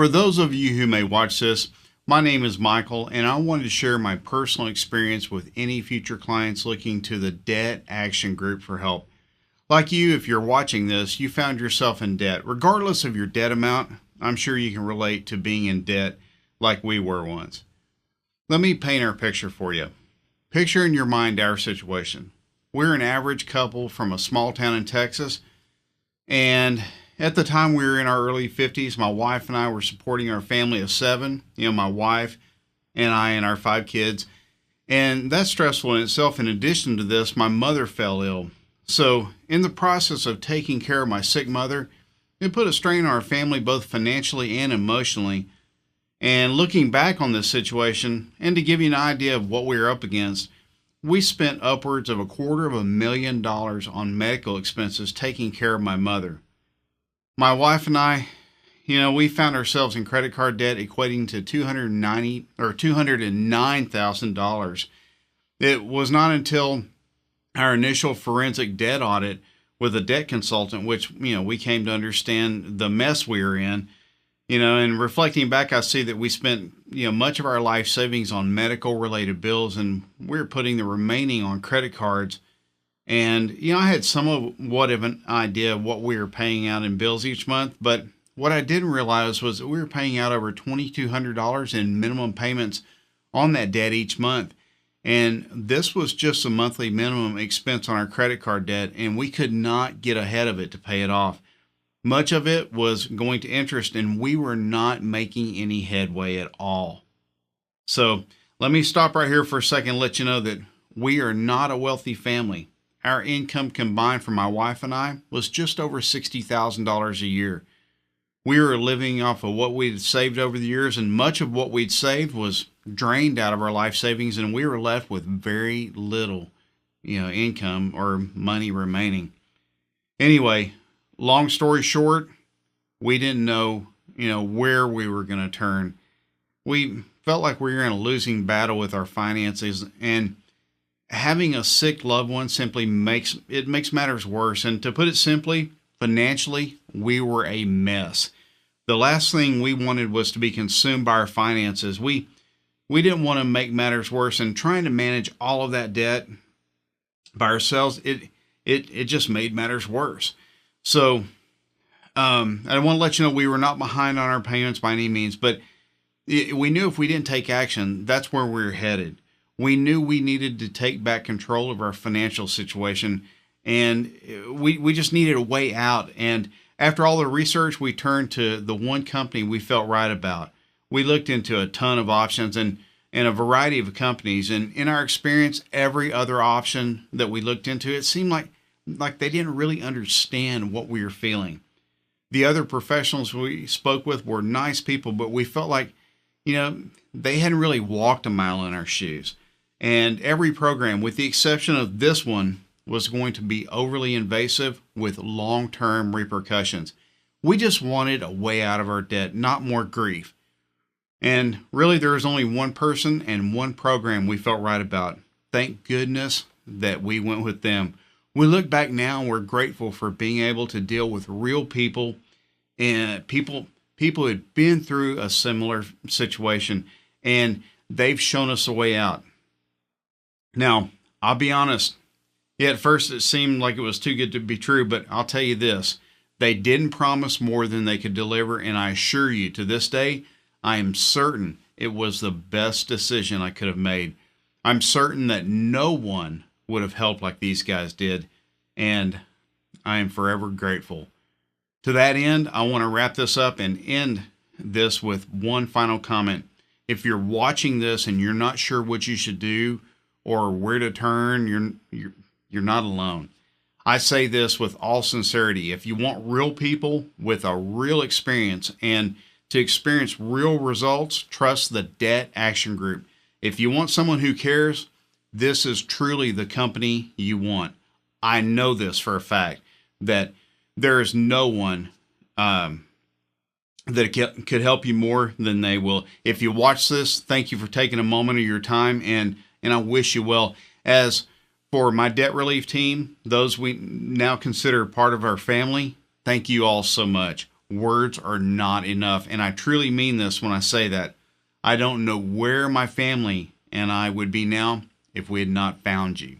For those of you who may watch this, my name is Michael, and I wanted to share my personal experience with any future clients looking to the Debt Action Group for help. Like you, if you're watching this, you found yourself in debt. Regardless of your debt amount, I'm sure you can relate to being in debt like we were once. Let me paint our picture for you. Picture in your mind our situation. We're an average couple from a small town in Texas, and at the time we were in our early 50s. My wife and I were supporting our family of 7, my wife and I and our 5 kids. And that's stressful in itself. In addition to this, my mother fell ill. So in the process of taking care of my sick mother, it put a strain on our family both financially and emotionally. And looking back on this situation, and to give you an idea of what we were up against, we spent upwards of $250,000 on medical expenses taking care of my mother. My wife and I, we found ourselves in credit card debt equating to $209,000. It was not until our initial forensic debt audit with a debt consultant, which, we came to understand the mess we were in, and reflecting back, I see that we spent, much of our life savings on medical related bills, and we're putting the remaining on credit cards. And, I had somewhat of an idea of what we were paying out in bills each month, but what I didn't realize was that we were paying out over $2,200 in minimum payments on that debt each month. And this was just a monthly minimum expense on our credit card debt, and we could not get ahead of it to pay it off. Much of it was going to interest, and we were not making any headway at all. So let me stop right here for a second and let you know that we are not a wealthy family. Our income combined for my wife and I was just over $60,000 a year. We were living off of what we'd saved over the years, and much of what we'd saved was drained out of our life savings, and we were left with very little, income or money remaining. Anyway, long story short, we didn't know, where we were going to turn. We felt like we were in a losing battle with our finances, and having a sick loved one simply makes matters worse. And to put it simply, financially, we were a mess. The last thing we wanted was to be consumed by our finances. We didn't want to make matters worse, and trying to manage all of that debt by ourselves, it just made matters worse. So I want to let you know we were not behind on our payments by any means, but we knew if we didn't take action, that's where we were headed. We knew we needed to take back control of our financial situation, and we just needed a way out. And after all the research, we turned to the one company we felt right about. We looked into a ton of options and a variety of companies. And in our experience, every other option that we looked into, it seemed like they didn't really understand what we were feeling. The other professionals we spoke with were nice people, but we felt like, they hadn't really walked a mile in our shoes. And every program, with the exception of this one, was going to be overly invasive with long-term repercussions. We just wanted a way out of our debt, not more grief. And really, there was only one person and one program we felt right about. Thank goodness that we went with them. We look back now and we're grateful for being able to deal with real people and people who had been through a similar situation, and they've shown us a way out. Now, I'll be honest. At first it seemed like it was too good to be true, but I'll tell you this. They didn't promise more than they could deliver, and I assure you, to this day, I am certain it was the best decision I could have made. I'm certain that no one would have helped like these guys did, and I am forever grateful. To that end, I want to wrap this up and end this with one final comment. If you're watching this and you're not sure what you should do or where to turn, you're not alone. I say this with all sincerity. If you want real people with a real experience and to experience real results, trust the Debt Action Group. If you want someone who cares, this is truly the company you want. I know this for a fact, that there is no one that could help you more than they will. If you watch this, thank you for taking a moment of your time, and I wish you well. As for my debt relief team, those we now consider part of our family, thank you all so much. Words are not enough. And I truly mean this when I say that. I don't know where my family and I would be now if we had not found you.